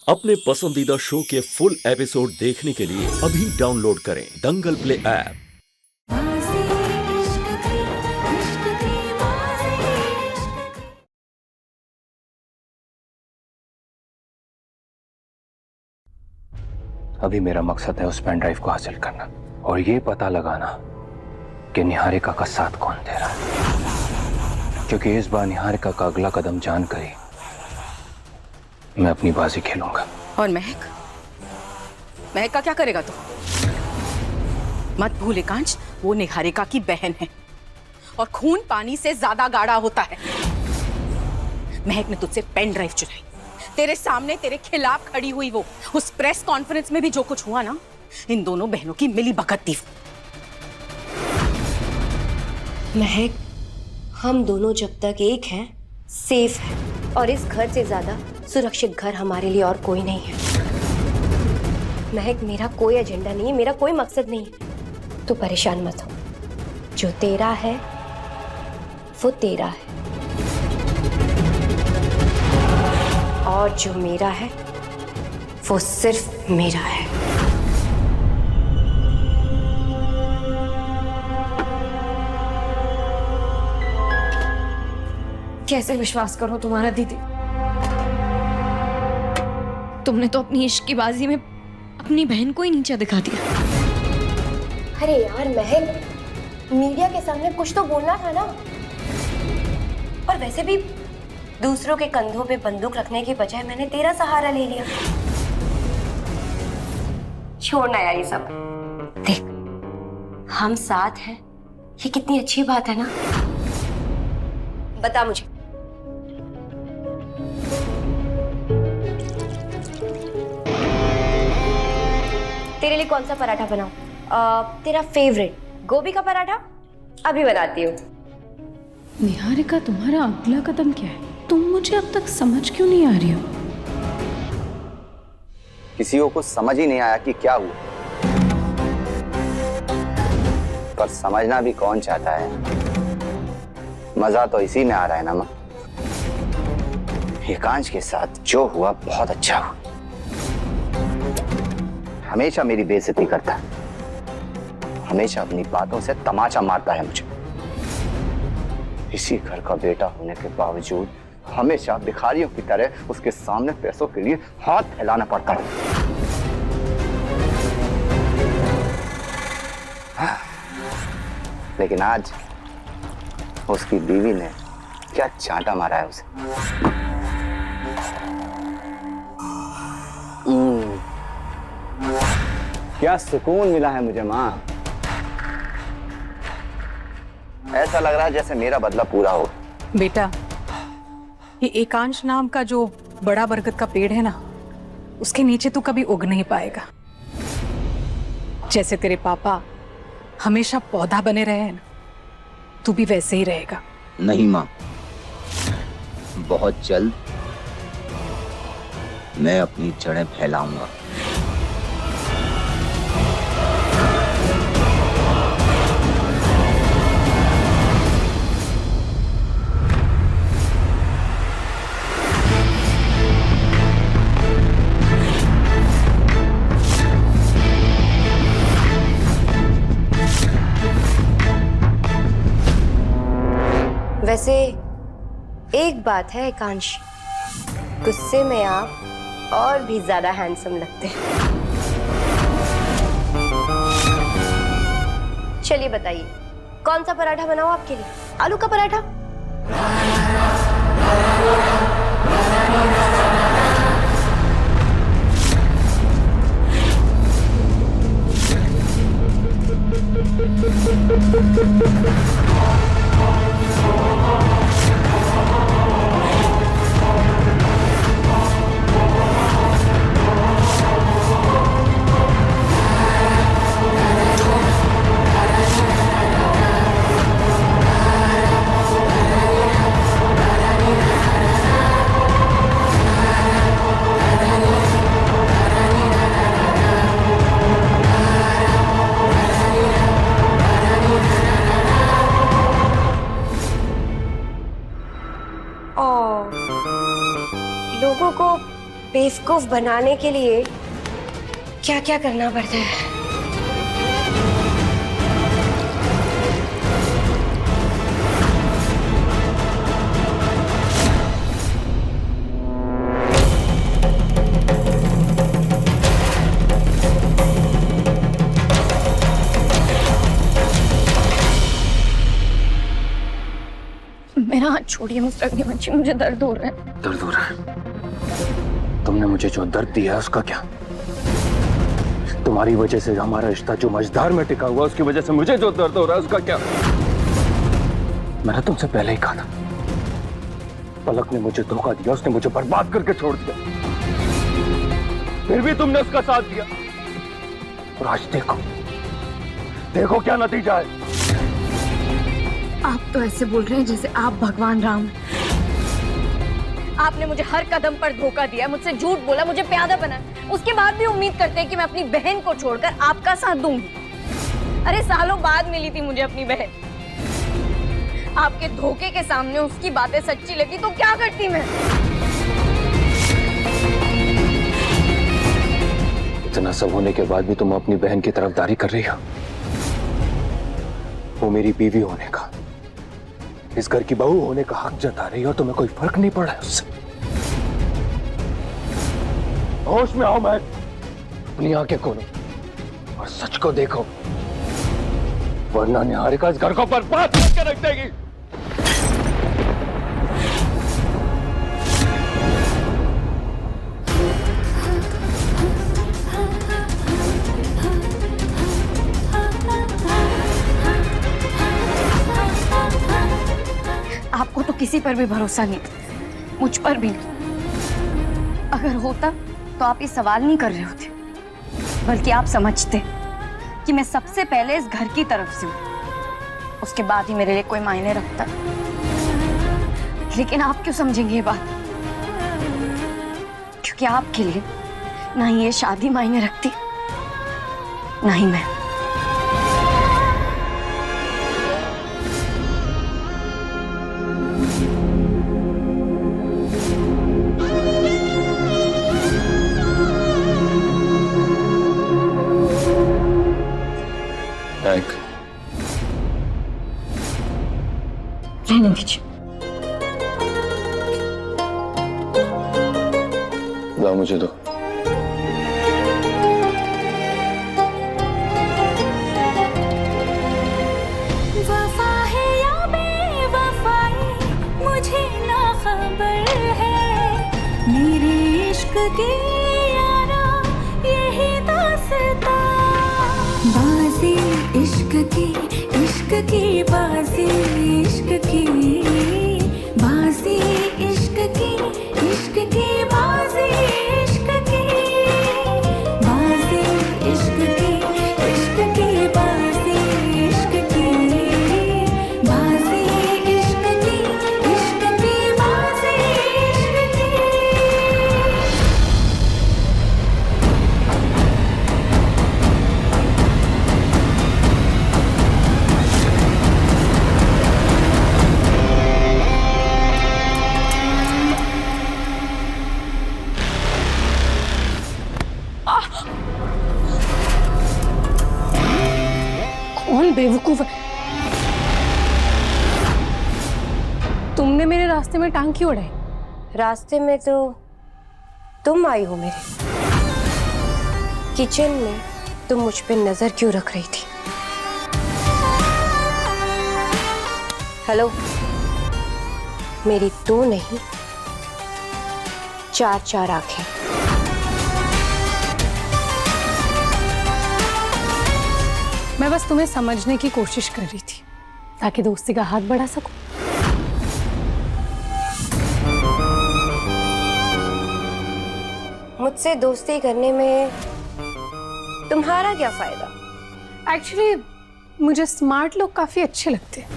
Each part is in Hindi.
अपने पसंदीदा शो के फुल एपिसोड देखने के लिए अभी डाउनलोड करें दंगल प्ले ऐप। अभी मेरा मकसद है उस पेन ड्राइव को हासिल करना और ये पता लगाना कि निहारिका का साथ कौन दे रहा है, क्योंकि इस बार निहारिका का अगला कदम जानकर ही मैं अपनी बाजी खेलूंगा। और महक का क्या करेगा तू? मत भूल एकांश, वो निहारिका की बहन है और खून पानी से ज्यादा गाढ़ा होता है। महक ने तुझसे पेन ड्राइव चुराई, तेरे सामने तेरे खिलाफ खड़ी हुई। वो उस प्रेस कॉन्फ्रेंस में भी जो कुछ हुआ ना, इन दोनों बहनों की मिली भगत थी। महक, हम दोनों जब तक एक हैं सेफ है, और इस घर से ज्यादा सुरक्षित घर हमारे लिए और कोई नहीं है। महक, मेरा कोई एजेंडा नहीं है, मेरा कोई मकसद नहीं है। तू परेशान मत हो, जो तेरा है वो तेरा है और जो मेरा है वो सिर्फ मेरा है। कैसे विश्वास करो तुम्हारा दीदी? तुमने तो अपनी इश्क की बाजी में अपनी बहन को ही नीचा दिखा दिया। अरे यार महक, मीडिया के सामने कुछ तो बोलना था ना। और वैसे भी दूसरों के कंधों पे बंदूक रखने के बजाय मैंने तेरा सहारा ले लिया। छोड़ना यार ये सब। देख, हम साथ हैं, ये कितनी अच्छी बात है ना। बता मुझे, तेरे लिए कौन सा पराठा बनाऊं? तेरा फेवरेट गोभी का पराठा? अभी बनाती हूँ। निहारिका, तुम्हारा अगला कदम क्या है? तुम मुझे अब तक समझ क्यों नहीं आ रही हो? किसी को कुछ समझ ही नहीं आया कि क्या हुआ, पर समझना भी कौन चाहता है। मजा तो इसी में आ रहा है ना माँ। एकांश के साथ जो हुआ बहुत अच्छा हुआ। हमेशा मेरी बेइज्जती करता है, हमेशा अपनी बातों से तमाचा मारता है मुझे। इसी घर का बेटा होने के बावजूद हमेशा भिखारियों की तरह उसके सामने पैसों के लिए हाथ फैलाना पड़ता है। लेकिन आज उसकी बीवी ने क्या चांटा मारा है उसे। क्या सुकून मिला है मुझे माँ। ऐसा लग रहा है जैसे मेरा बदला पूरा हो। बेटा, ये एकांश नाम का जो बड़ा बरगद का पेड़ है ना, उसके नीचे तू कभी उग नहीं पाएगा। जैसे तेरे पापा हमेशा पौधा बने रहे हैं ना, तू भी वैसे ही रहेगा। नहीं माँ, बहुत जल्द मैं अपनी जड़ें फैलाऊंगा। वैसे एक बात है एकांश, गुस्से में आप और भी ज्यादा हैंडसम लगते हैं। चलिए बताइए, कौन सा पराठा बनाऊं आपके लिए? आलू का पराठा? बेवकूफ बनाने के लिए क्या क्या करना पड़ता है। मेरा हाथ छोड़िए मिस्टर अग्निवंशी, मुझे दर्द हो रहा है। दर्द हो रहा है? तुमने मुझे जो दर्द दिया है उसका क्या? तुम्हारी वजह से हमारा रिश्ता जो मझधार में टिका हुआ, उसकी वजह से मुझे जो दर्द हो रहा है उसका क्या? मैंने तुमसे पहले ही कहा था, पलक ने मुझे धोखा दिया, उसने मुझे बर्बाद करके छोड़ दिया, फिर भी तुमने उसका साथ दिया। और आज देखो, देखो क्या नतीजा है। आप तो ऐसे बोल रहे हैं जैसे आप भगवान राम हैं। आपने मुझे हर कदम पर धोखा दिया, मुझसे झूठ बोला, मुझे प्यादा बनाया, उसके बाद भी उम्मीद करते हैं कि मैं अपनी बहन को छोड़कर आपका साथ दूंगी। अरे सालों बाद मिली थी मुझे अपनी बहन। आपके धोखे के सामने उसकी बातें सच्ची लगी तो क्या करती मैं? इतना सब होने के बाद भी तुम अपनी बहन की तरफदारी कर रही हो। वो मेरी बीवी होने का, इस घर की बहू होने का हक जता रही हो, तुम्हें कोई फर्क नहीं पड़ा है उससे। होश में आओ, मैं अपनी आंखें खोलो और सच को देखो, वरना निहारिका इस घर को बर्बाद करके रख देगी। आपको तो किसी पर भी भरोसा नहीं, मुझ पर भी नहीं। अगर होता तो आप ये सवाल नहीं कर रहे होते, बल्कि आप समझते कि मैं सबसे पहले इस घर की तरफ से हूँ, उसके बाद ही मेरे लिए कोई मायने रखता। लेकिन आप क्यों समझेंगे ये बात? क्योंकि आपके लिए ना ही ये शादी मायने रखती, ना ही मैं। रहने दीजिए। ला मुझे दो। वफा है या बेवफाई मुझे ना खबर है, मेरे इश्क की यारा यही दास्तां। बाजी इश्क की बाजी, इश्क की बाजी, इश्क की बाजी, इश्क की बाजी, इश्क की बाजी, इश्क की बाजी, इश्क की बाजी, इश्क की। कौन बेवकूफ है? तुमने मेरे रास्ते में टांग क्यों उड़ाई? रास्ते में तो तुम आई हो मेरे। किचन में तुम मुझ पे नजर क्यों रख रही थी? हेलो, मेरी दो नहीं, चार आंखें। मैं बस तुम्हें समझने की कोशिश कर रही थी ताकि दोस्ती का हाथ बढ़ा सकूं। मुझसे दोस्ती करने में तुम्हारा क्या फायदा? एक्चुअली मुझे स्मार्ट लोग काफी अच्छे लगते हैं।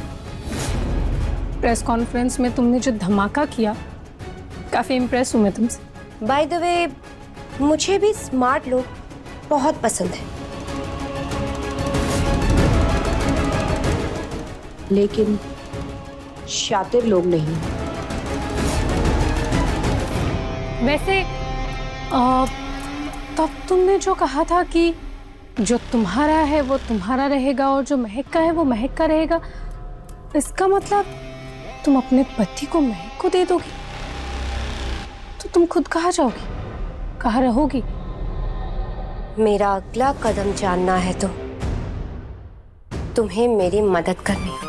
प्रेस कॉन्फ्रेंस में तुमने जो धमाका किया, काफी इम्प्रेस हूं मैं तुमसे। बाय द वे, मुझे भी स्मार्ट लोग बहुत पसंद है, लेकिन शातिर लोग नहीं। वैसे तब तुमने जो कहा था कि जो तुम्हारा है वो तुम्हारा रहेगा और जो महक का है वो महक का रहेगा, इसका मतलब तुम अपने पति को महक को दे दोगी? तो तुम खुद कहाँ जाओगी, कहाँ रहोगी? मेरा अगला कदम जानना है तो तुम्हें मेरी मदद करनी होगी।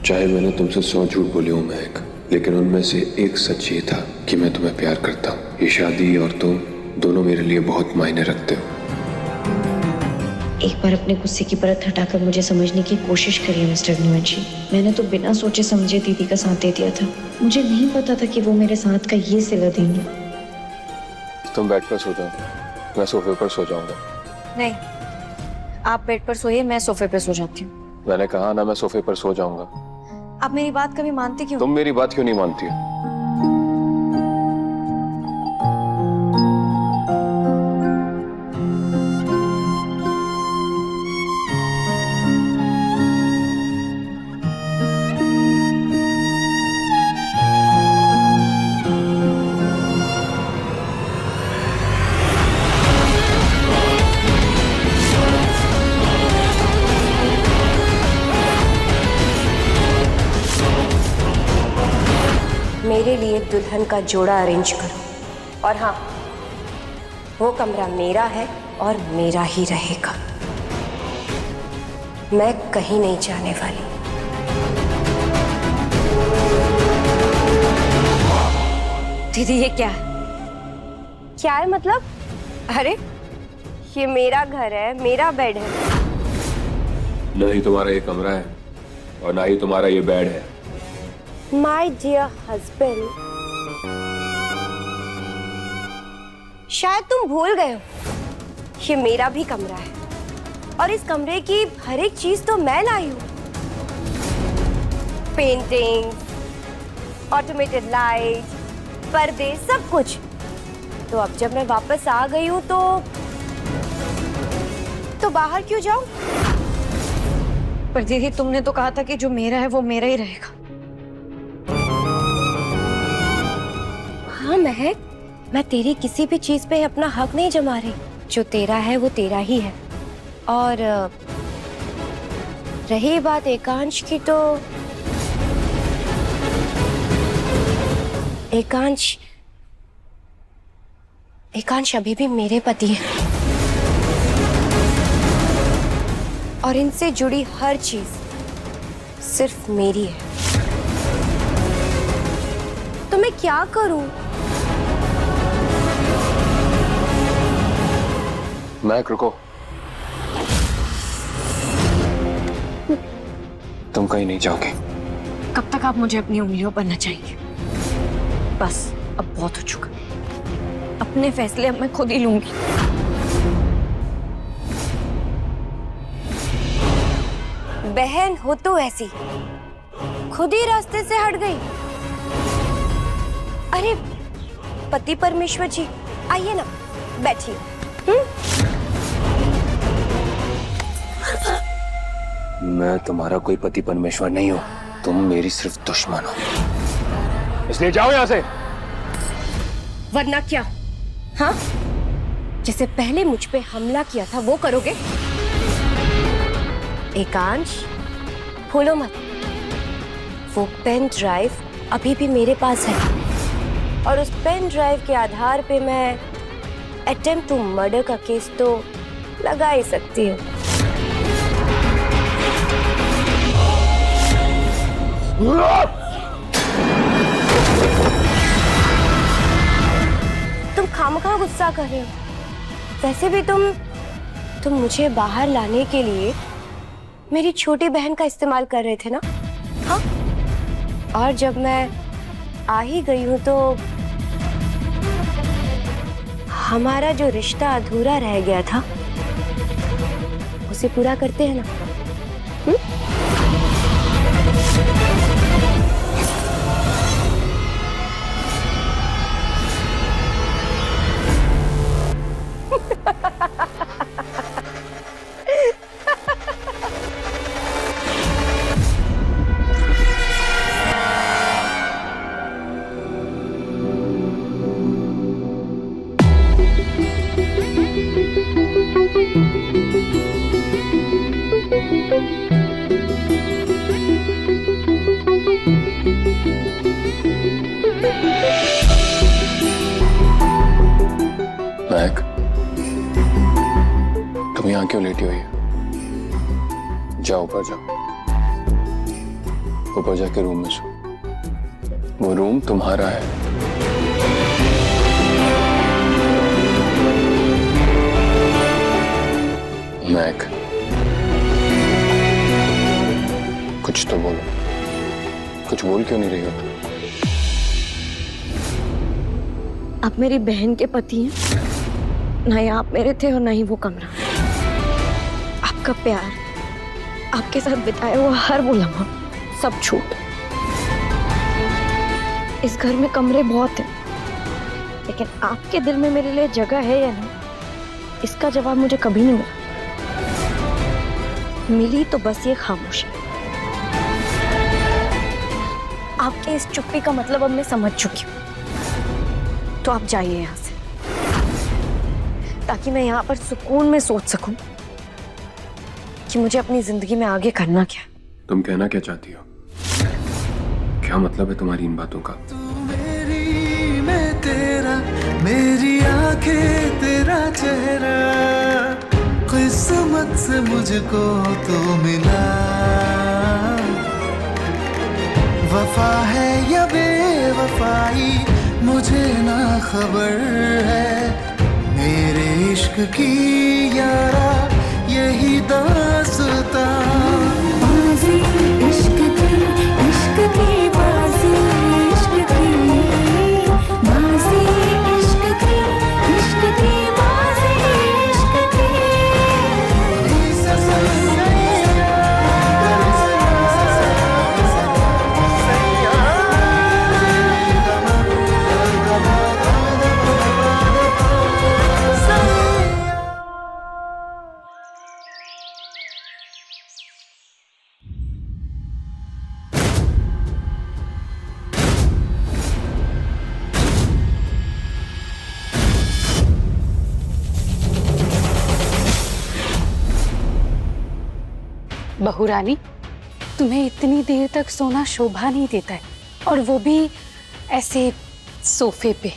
चाहे मैंने तुमसे 100 झूठ बोले हो महक, लेकिन उनमें से एक सच ये था कि मैं तुम्हें प्यार करता हूँ। ये शादी और तुम दोनों मेरे लिए बहुत मायने रखते हो। एक बार अपने गुस्से की परत हटाकर मुझे समझने की कोशिश करिए मिस्टर न्यूएंशी। मैंने तो बिना सोचे समझे दीदी का साथ दे दिया था। मुझे नहीं पता था कि वो मेरे साथ का ये सिला देंगे। तुम बेड पर सो जाओ, मैं सोफे पर सो जाऊंगा। नहीं, आप बेड पर सोइए, मैं सोफे पर सो जाती हूँ। मैंने कहा ना, मैं सोफे पर सो जाऊंगा। आप मेरी बात कभी मानते क्यों? तुम मेरी बात क्यों नहीं मानती हो? मेरे लिए दुल्हन का जोड़ा अरेंज करो। और हाँ, वो कमरा मेरा है और मेरा ही रहेगा। मैं कहीं नहीं जाने वाली। दीदी ये क्या है? क्या है मतलब? अरे ये मेरा घर है, मेरा बेड है। न ही तुम्हारा ये कमरा है और ना ही तुम्हारा ये बेड है। माय डियर हस्बैंड, शायद तुम भूल गए हो, ये मेरा भी कमरा है और इस कमरे की हर एक चीज तो मैं लाई हूं। पेंटिंग, ऑटोमेटेड लाइट, पर्दे, सब कुछ। तो अब जब मैं वापस आ गई हूं तो बाहर क्यों जाऊं? पर दीदी तुमने तो कहा था कि जो मेरा है वो मेरा ही रहेगा। हाँ महक, मैं तेरी किसी भी चीज पे अपना हक नहीं जमा रही। जो तेरा है वो तेरा ही है। और रही बात एकांश की, तो एकांश अभी भी मेरे पति हैं और इनसे जुड़ी हर चीज सिर्फ मेरी है। तो मैं क्या करूं? महक रुको, तुम कहीं नहीं जाओगे। कब तक आप मुझे अपनी उंगलियों पर नचाएंगे? बस अब बहुत हो चुका। अपने फैसले अब मैं खुद ही लूंगी। बहन हो तो ऐसी, खुद ही रास्ते से हट गई। अरे पति परमेश्वर जी, आइए ना, बैठिए। मैं तुम्हारा कोई पति परमेश्वर नहीं हूं, तुम मेरी सिर्फ दुश्मन हो। इसलिए जाओ यहां से। वरना क्या? हाँ, जैसे पहले मुझ पे हमला किया था वो करोगे? एकांश, भूलो मत, वो पेन ड्राइव अभी भी मेरे पास है और उस पेन ड्राइव के आधार पे मैं अटेम्प्ट टू मर्डर का केस तो लगा ही सकती हूँ। तुम खामखा गुस्सा कर रहे हो। वैसे भी तुम मुझे बाहर लाने के लिए मेरी छोटी बहन का इस्तेमाल कर रहे थे ना? हाँ, और जब मैं आ ही गई हूं तो हमारा जो रिश्ता अधूरा रह गया था उसे पूरा करते हैं ना? क्यों लेटी हुई है? जाओ ऊपर जाओ, ऊपर जाके रूम में सो। वो रूम तुम्हारा है। महक, कुछ तो बोलो। कुछ बोल क्यों नहीं रही हो तुम? आप मेरी बहन के पति हैं। ना ही आप मेरे थे और ना ही वो कमरा। आपका प्यार, आपके साथ बिताया हुआ हर वो लम्हा, सब झूठ। इस घर में कमरे बहुत हैं, लेकिन आपके दिल में मेरे लिए जगह है या नहीं, इसका जवाब मुझे कभी नहीं मिला। मिली तो बस ये खामोशी। आपके इस चुप्पी का मतलब अब मैं समझ चुकी हूँ। तो आप जाइए यहाँ से, ताकि मैं यहाँ पर सुकून में सोच सकूं कि मुझे अपनी जिंदगी में आगे करना क्या। तुम कहना क्या चाहती हो? क्या मतलब है तुम्हारी इन बातों का? मेरी मैं तेरा, मेरी आंखें तेरा चेहरा, किस्मत से मुझको तो मिला। वफा है या बेवफाई मुझे ना खबर है, मेरे इश्क की यारा यही दास्तां। बाजी इश्क की बाजी, इश्क की बाजी, इश्क की बाजी, इश्क की। बहू रानी, तुम्हें इतनी देर तक सोना शोभा नहीं देता है, और वो भी ऐसे सोफे पे।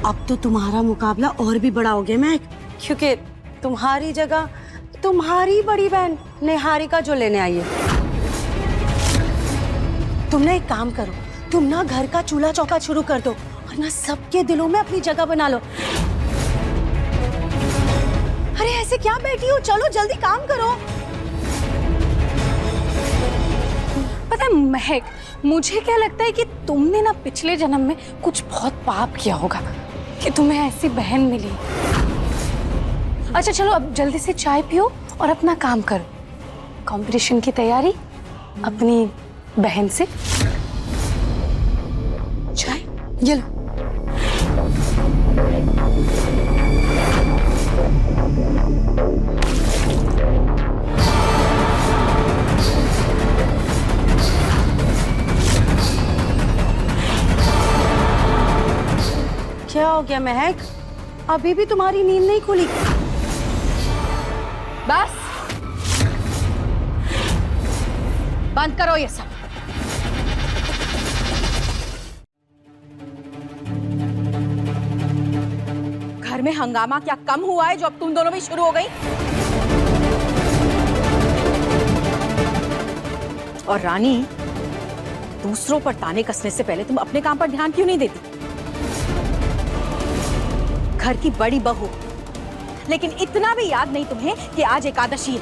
अब तो तुम्हारा मुकाबला और भी बड़ा हो गया महक, क्योंकि तुम्हारी जगह तुम्हारी बड़ी बहन निहारिका जो लेने आई है। तुम ना एक काम करो, तुम ना घर का चूल्हा चौका शुरू कर दो और ना सबके दिलों में अपनी जगह बना लो। अरे ऐसे क्या बैठी हो, चलो जल्दी काम करो। पता है महक, मुझे क्या लगता है कि तुमने ना पिछले जन्म में कुछ बहुत पाप किया होगा कि तुम्हें ऐसी बहन मिली। अच्छा चलो अब जल्दी से चाय पियो और अपना काम करो। कंपटीशन की तैयारी अपनी बहन से। चाय ये लो। क्या हो गया महक, अभी भी तुम्हारी नींद नहीं खुली? बस बंद करो ये सब। घर में हंगामा क्या कम हुआ है जो अब तुम दोनों में शुरू हो गई? और रानी, दूसरों पर ताने कसने से पहले तुम अपने काम पर ध्यान क्यों नहीं देती? घर की बड़ी बहू, लेकिन इतना भी याद नहीं तुम्हें कि आज एकादशी है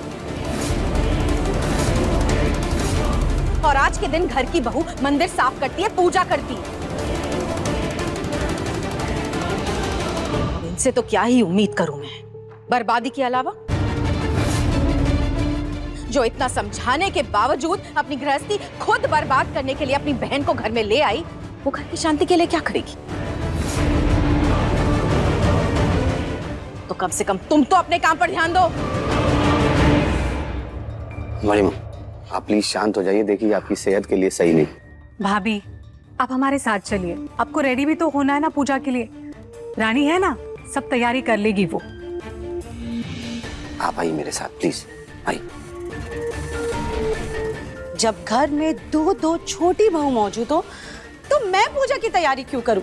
और आज के दिन घर की बहू मंदिर साफ करती है, पूजा करती है। इनसे तो क्या ही उम्मीद करूं मैं, बर्बादी के अलावा। जो इतना समझाने के बावजूद अपनी गृहस्थी खुद बर्बाद करने के लिए अपनी बहन को घर में ले आई, वो घर की शांति के लिए क्या करेगी? तो कम से कम तुम तो अपने काम पर ध्यान दो। हमारी माँ, आप प्लीज शांत हो जाइए, देखिए आपकी सेहत के लिए सही नहीं। भाभी, आप हमारे साथ चलिए, आपको रेडी भी तो होना है ना पूजा के लिए। रानी है ना, सब तैयारी कर लेगी वो। आप आइए मेरे साथ प्लीज, आइए। जब घर में दो दो छोटी बहू मौजूद हो तो मैं पूजा की तैयारी क्यों करूं?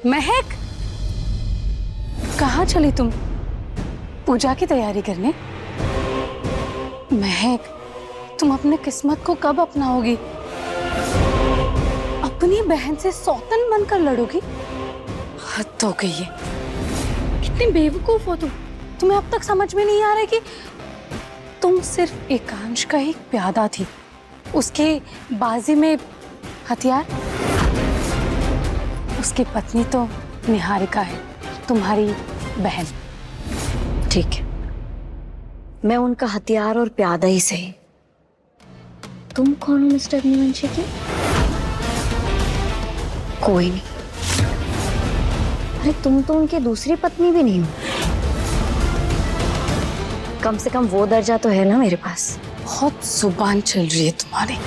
महक, कहाँ चली तुम? पूजा की तैयारी करने? महक, तुम अपने किस्मत को कब अपनाओगी? अपनी बहन से सौतन बनकर लड़ोगी? हद हो गई है। कितनी बेवकूफ हो तुम। तुम्हें अब तक समझ में नहीं आ रहा कि तुम सिर्फ एकांश का एक प्यादा थी, उसके बाजी में हथियार। उसकी पत्नी तो निहारिका है, तुम्हारी बहन। ठीक है, मैं उनका हथियार और प्यादा ही सही। तुम कौन हो मिस्टर अग्निवंशी की? कोई नहीं। अरे तुम तो उनकी दूसरी पत्नी भी नहीं हो। कम से कम वो दर्जा तो है ना मेरे पास। बहुत जुबान चल रही है तुम्हारी।